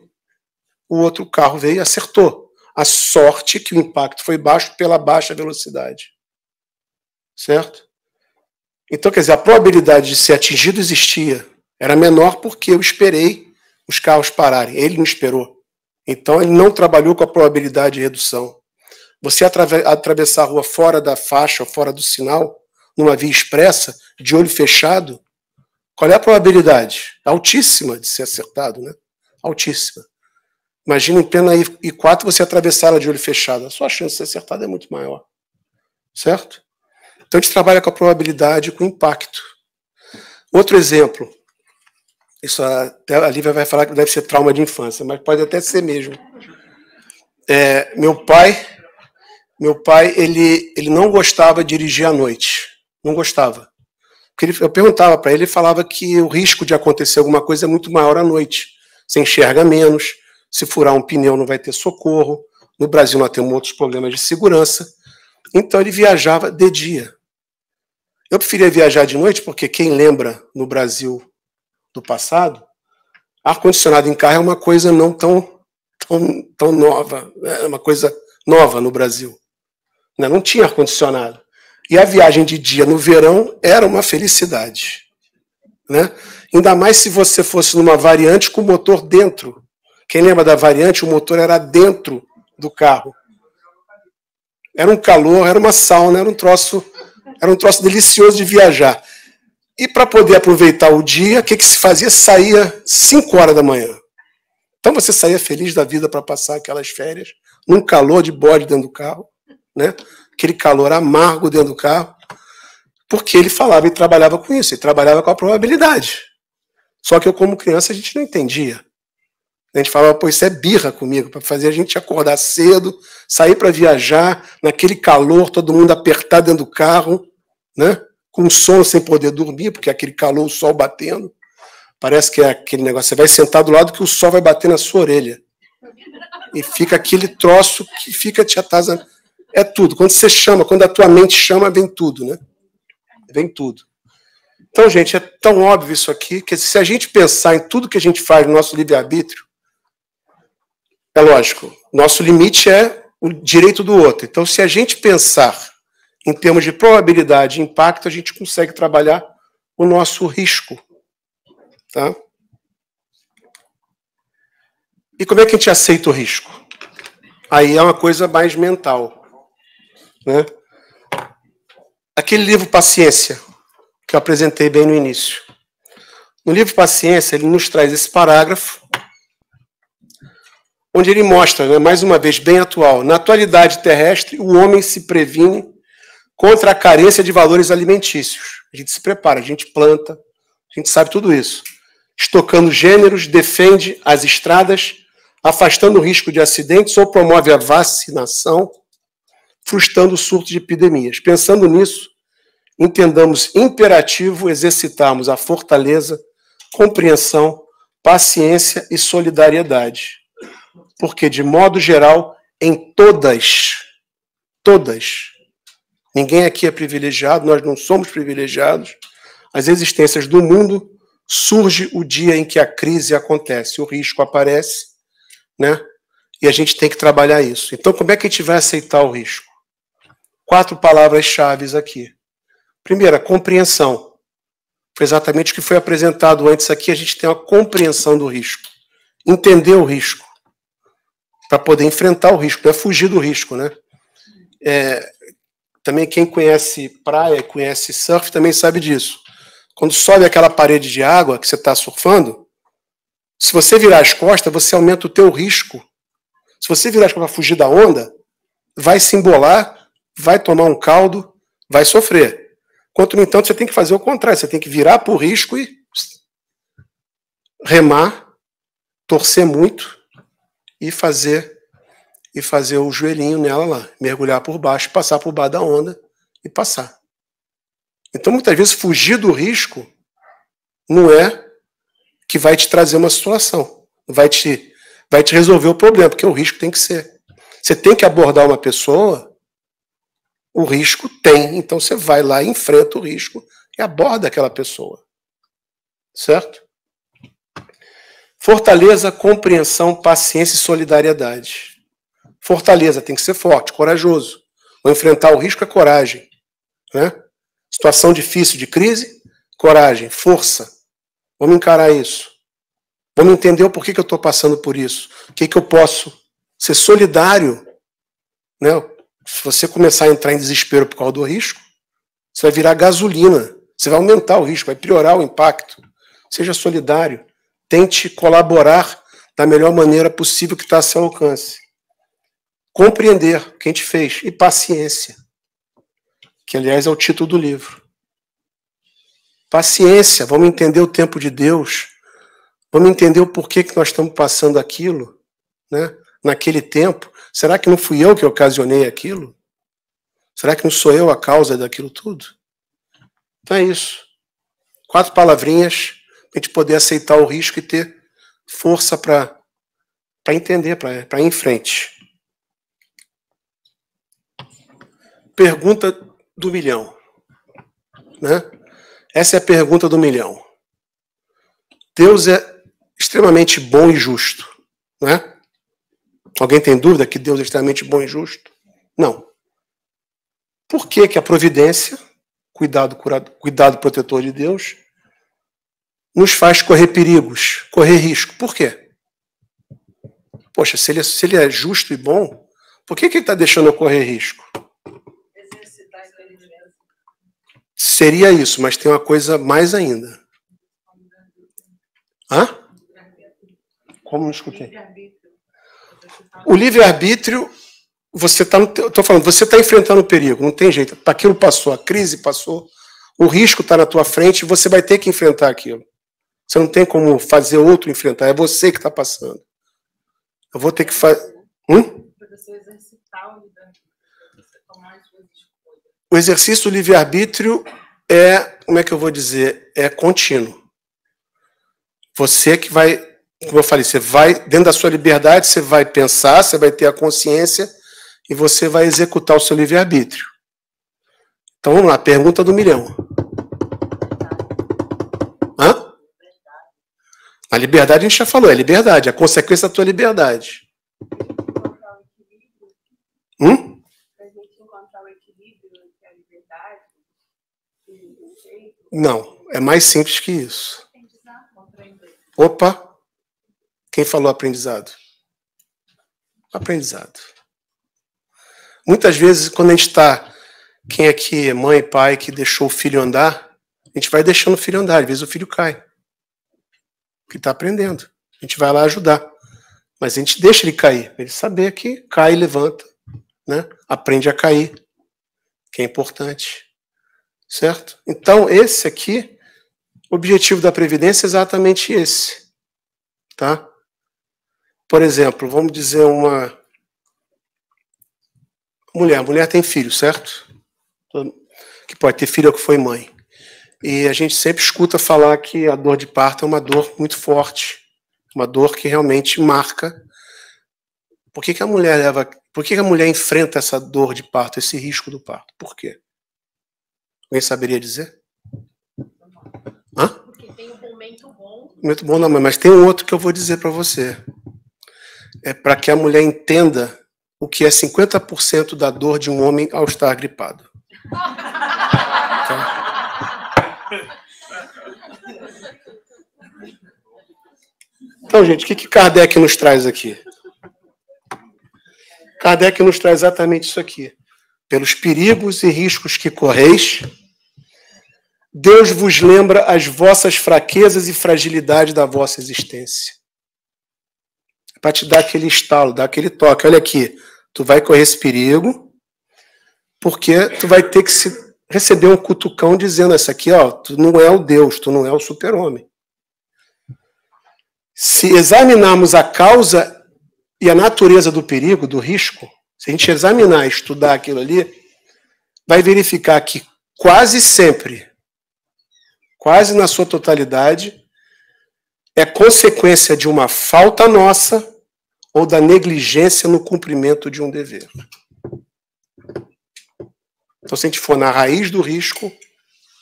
o outro carro veio e acertou. A sorte que o impacto foi baixo pela baixa velocidade. Certo? Então, quer dizer, a probabilidade de ser atingido existia. Era menor porque eu esperei os carros pararem. Ele não esperou. Então, ele não trabalhou com a probabilidade de redução. Você atravessar a rua fora da faixa, fora do sinal, numa via expressa, de olho fechado, qual é a probabilidade? Altíssima de ser acertado, né? Altíssima. Imagina em plena I4 você atravessar ela de olho fechado. A sua chance de ser acertado é muito maior. Certo? Então a gente trabalha com a probabilidade, com o impacto. Outro exemplo. Isso até a Lívia vai falar que deve ser trauma de infância, mas pode até ser mesmo. Meu pai ele não gostava de dirigir à noite. Não gostava. Porque eu perguntava para ele, ele falava que o risco de acontecer alguma coisa é muito maior à noite. Você enxerga menos, se furar um pneu não vai ter socorro. No Brasil nós temos outros problemas de segurança. Então ele viajava de dia. Eu preferia viajar de noite porque quem lembra no Brasil do passado, ar-condicionado em carro é uma coisa não tão nova. É uma coisa nova no Brasil. Não tinha ar-condicionado. E a viagem de dia no verão era uma felicidade. Né? Ainda mais se você fosse numa variante com o motor dentro. Quem lembra da variante, o motor era dentro do carro. Era um calor, era uma sauna, era um troço delicioso de viajar. E para poder aproveitar o dia, o que se fazia? Saía 5 horas da manhã. Então você saía feliz da vida para passar aquelas férias, num calor de bode dentro do carro, né? Aquele calor amargo dentro do carro, porque ele falava e trabalhava com isso, ele trabalhava com a probabilidade. Só que eu, como criança, a gente não entendia. A gente falava, pô, isso é birra comigo, para fazer a gente acordar cedo, sair para viajar, naquele calor, todo mundo apertado dentro do carro, né? Com sono sem poder dormir, porque aquele calor, o sol batendo. Parece que é aquele negócio, você vai sentar do lado que o sol vai bater na sua orelha. E fica aquele troço que fica te atazanando. É tudo. Quando você chama, quando a tua mente chama, vem tudo, né? Vem tudo. Então, gente, é tão óbvio isso aqui, que se a gente pensar em tudo que a gente faz no nosso livre-arbítrio, é lógico, nosso limite é o direito do outro. Então, se a gente pensar em termos de probabilidade e impacto, a gente consegue trabalhar o nosso risco. Tá? E como é que a gente aceita o risco? Aí é uma coisa mais mental. Né? Aquele livro Paciência, que eu apresentei bem no início. No livro Paciência, ele nos traz esse parágrafo, onde ele mostra, né, mais uma vez, bem atual, na atualidade terrestre, o homem se previne contra a carência de valores alimentícios. A gente se prepara, a gente planta, a gente sabe tudo isso. Estocando gêneros, defende as estradas, afastando o risco de acidentes ou promove a vacinação, frustrando o surto de epidemias. Pensando nisso, entendamos imperativo exercitarmos a fortaleza, compreensão, paciência e solidariedade. Porque, de modo geral, em todas, ninguém aqui é privilegiado, nós não somos privilegiados, as existências do mundo, surge o dia em que a crise acontece, o risco aparece, né? E a gente tem que trabalhar isso. Então, como é que a gente vai aceitar o risco? 4 palavras-chave aqui. Primeira, compreensão. Foi exatamente o que foi apresentado antes aqui, a gente tem uma compreensão do risco. Entender o risco. Para poder enfrentar o risco, não é fugir do risco, né? Também quem conhece praia, conhece surf, também sabe disso. Quando sobe aquela parede de água que você está surfando, se você virar as costas, você aumenta o teu risco. Se você virar as costas para fugir da onda, vai se embolar, vai tomar um caldo, vai sofrer. Enquanto, no entanto, você tem que fazer o contrário. Você tem que virar para o risco e remar, torcer muito e fazer o joelhinho nela lá. Mergulhar por baixo, passar por baixo da onda e passar. Então, muitas vezes, fugir do risco não é que vai te trazer uma situação. Vai te resolver o problema, porque o risco tem que ser. Você tem que abordar uma pessoa, o risco tem. Então, você vai lá, enfrenta o risco e aborda aquela pessoa. Certo? Fortaleza, compreensão, paciência e solidariedade. Fortaleza, tem que ser forte, corajoso. Vou enfrentar o risco é coragem. Né? Situação difícil de crise, coragem, força. Vamos encarar isso. Vamos entender o porquê que eu estou passando por isso. O que eu posso ser solidário. Né? Se você começar a entrar em desespero por causa do risco, você vai virar gasolina. Você vai aumentar o risco, vai piorar o impacto. Seja solidário. Tente colaborar da melhor maneira possível que está a seu alcance. Compreender o que a gente fez. E paciência. Que, aliás, é o título do livro. Paciência. Vamos entender o tempo de Deus. Vamos entender o porquê que nós estamos passando aquilo, né? Naquele tempo. Será que não fui eu que ocasionei aquilo? Será que não sou eu a causa daquilo tudo? Então é isso. 4 palavrinhas para a gente poder aceitar o risco e ter força para entender, para ir em frente. Pergunta do milhão. Né? Essa é a pergunta do milhão. Deus é extremamente bom e justo. Né? Alguém tem dúvida que Deus é extremamente bom e justo? Não. Por que a providência, cuidado protetor de Deus, nos faz correr perigos, correr risco? Por quê? Poxa, se ele é justo e bom, por que ele está deixando eu correr risco? Exercitar a inteligência. Seria isso, mas tem uma coisa mais ainda. Hã? Como não escutei? O livre-arbítrio, você está enfrentando o perigo, não tem jeito. Aquilo passou, a crise passou, o risco está na tua frente e você vai ter que enfrentar aquilo. Você não tem como fazer outro enfrentar, é você que está passando. Eu vou ter que fazer. O exercício do livre-arbítrio é, como é que eu vou dizer, é contínuo. Você que vai, como eu falei, você vai, dentro da sua liberdade, você vai pensar, você vai ter a consciência e você vai executar o seu livre-arbítrio. Então vamos lá, pergunta do milhão. Hã? A liberdade a gente já falou, é liberdade, a consequência da tua liberdade. Para a gente encontrar o equilíbrio entre a liberdade e o jeito. Não, é mais simples que isso. Opa! Quem falou aprendizado? Aprendizado. Muitas vezes, quando a gente está, quem aqui é mãe, pai, que deixou o filho andar, a gente vai deixando o filho andar, às vezes o filho cai. Porque está aprendendo. A gente vai lá ajudar. Mas a gente deixa ele cair, para ele saber que cai e levanta. Né? Aprende a cair, que é importante. Certo? Então, esse aqui, o objetivo da Previdência é exatamente esse. Tá? Por exemplo, vamos dizer uma mulher. A mulher tem filho, certo? Que pode ter filho ou que foi mãe. E a gente sempre escuta falar que a dor de parto é uma dor muito forte. Uma dor que realmente marca. Por que a mulher enfrenta essa dor de parto, esse risco do parto? Por quê? Alguém saberia dizer? Hã? Porque tem um momento bom. Momento bom, não, mas tem um outro que eu vou dizer para você. É para que a mulher entenda o que é 50% da dor de um homem ao estar gripado. Tá? Então, gente, o que Kardec nos traz aqui? Kardec nos traz exatamente isso aqui. Pelos perigos e riscos que correis, Deus vos lembra as vossas fraquezas e fragilidade da vossa existência. É para te dar aquele estalo, dar aquele toque. Olha aqui, tu vai correr esse perigo, porque tu vai ter que receber um cutucão dizendo isso aqui, ó, tu não é o Deus, tu não é o super-homem. Se examinarmos a causa e a natureza do perigo, do risco, se a gente examinar e estudar aquilo ali, vai verificar que quase sempre, quase na sua totalidade, é consequência de uma falta nossa ou da negligência no cumprimento de um dever. Então, se a gente for na raiz do risco,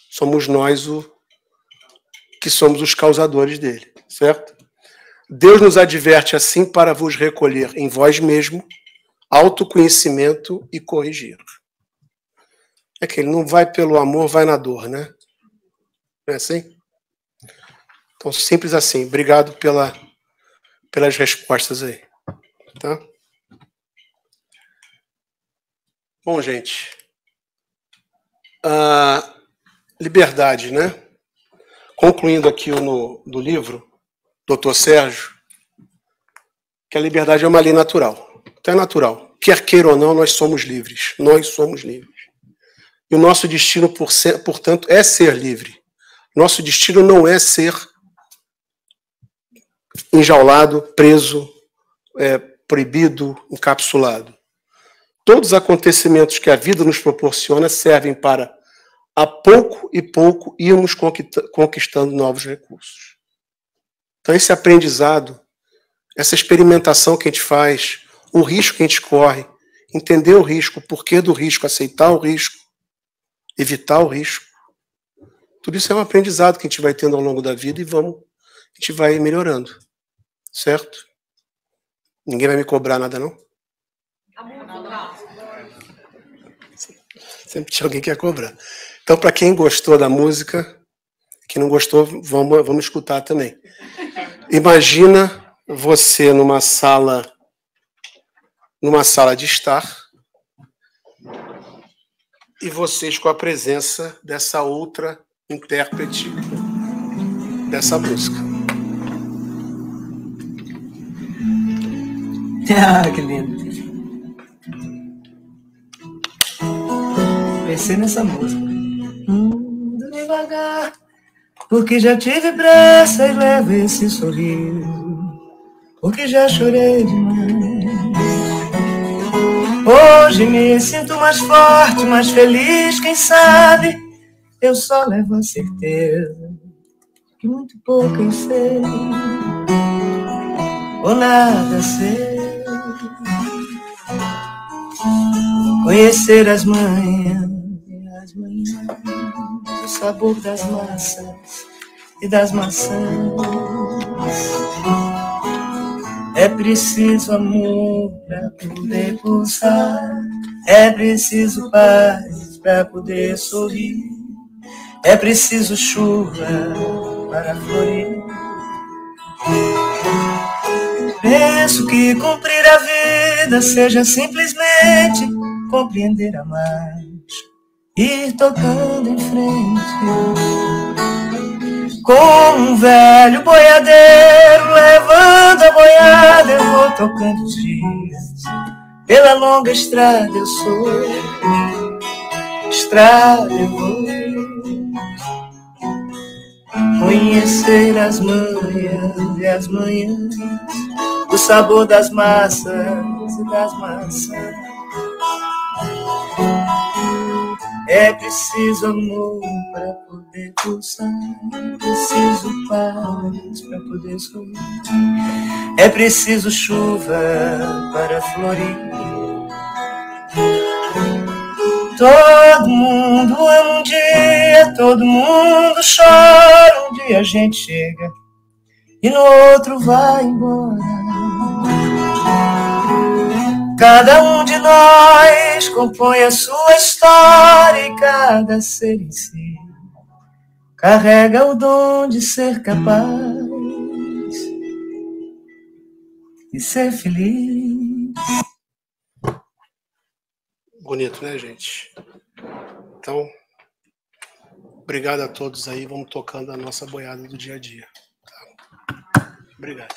somos nós que somos os causadores dele, certo? Deus nos adverte assim para vos recolher em vós mesmo autoconhecimento e corrigir. É que ele não vai pelo amor, vai na dor, né? Não é assim? Então, simples assim. Obrigado pelas respostas aí. Tá? Bom, gente. Liberdade, né? Concluindo aqui do livro, Dr. Sérgio, que a liberdade é uma lei natural. Então é natural. Quer queira ou não, nós somos livres. Nós somos livres. E o nosso destino, portanto, é ser livre. Nosso destino não é ser enjaulado, preso, proibido, encapsulado. Todos os acontecimentos que a vida nos proporciona servem para, a pouco e pouco, irmos conquistando novos recursos. Então, esse aprendizado, essa experimentação que a gente faz, o risco que a gente corre, entender o risco, o porquê do risco, aceitar o risco, evitar o risco, tudo isso é um aprendizado que a gente vai tendo ao longo da vida e a gente vai melhorando. Certo? Ninguém vai me cobrar nada, não? Sempre tinha alguém que ia cobrar. Então, para quem gostou da música, quem não gostou, vamos escutar também. Imagina você numa sala de estar e vocês com a presença dessa outra intérprete dessa música. Ah, que lindo. Pensei nessa música. Devagar, porque já tive pressa e levo esse sorriso, porque já chorei demais. Hoje me sinto mais forte, mais feliz, quem sabe eu só levo a certeza que muito pouco eu sei, ou nada sei. Conhecer as manhãs, o sabor das massas e das maçãs. É preciso amor para poder pulsar, é preciso paz para poder sorrir, é preciso chuva para florir. Penso que cumprir a vida seja simplesmente compreender a mais, ir tocando em frente. Como um velho boiadeiro levando a boiada, eu vou tocando os dias. Pela longa estrada eu sou, estrada eu vou. Conhecer as manhãs e as manhãs, o sabor das massas e das maçãs. É preciso amor para poder pulsar, é preciso paz para poder sorrir, é preciso chuva para florir. Todo mundo ama um dia, todo mundo chora, um dia a gente chega e no outro vai embora. Cada um de nós compõe a sua história e cada ser em si carrega o dom de ser capaz de ser feliz. Bonito, né, gente? Então, obrigado a todos aí. Vamos tocando a nossa boiada do dia a dia. Tá? Obrigado.